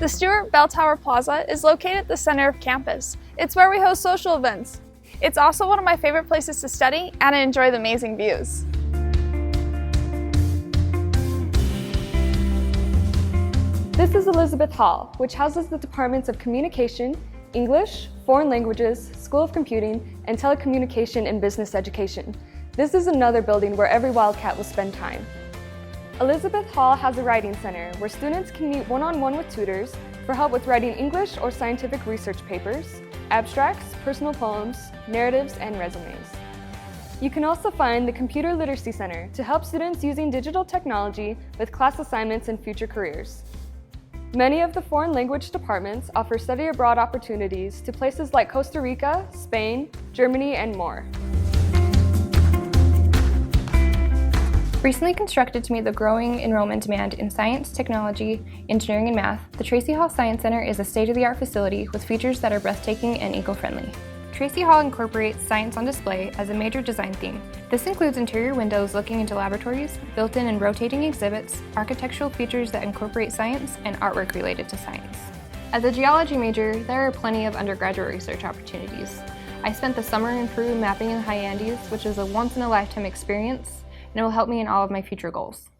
The Stuart Bell Tower Plaza is located at the center of campus. It's where we host social events. It's also one of my favorite places to study and I enjoy the amazing views. This is Elizabeth Hall, which houses the departments of Communication, English, Foreign Languages, School of Computing, and Telecommunication and Business Education. This is another building where every Wildcat will spend time. Elizabeth Hall has a writing center where students can meet one-on-one with tutors for help with writing English or scientific research papers, abstracts, personal poems, narratives, and resumes. You can also find the Computer Literacy Center to help students using digital technology with class assignments and future careers. Many of the foreign language departments offer study abroad opportunities to places like Costa Rica, Spain, Germany, and more. Recently constructed to meet the growing enrollment demand in science, technology, engineering, and math, the Tracy Hall Science Center is a state-of-the-art facility with features that are breathtaking and eco-friendly. Tracy Hall incorporates science on display as a major design theme. This includes interior windows looking into laboratories, built-in and rotating exhibits, architectural features that incorporate science, and artwork related to science. As a geology major, there are plenty of undergraduate research opportunities. I spent the summer in Peru mapping in the high Andes, which is a once-in-a-lifetime experience, and it will help me in all of my future goals.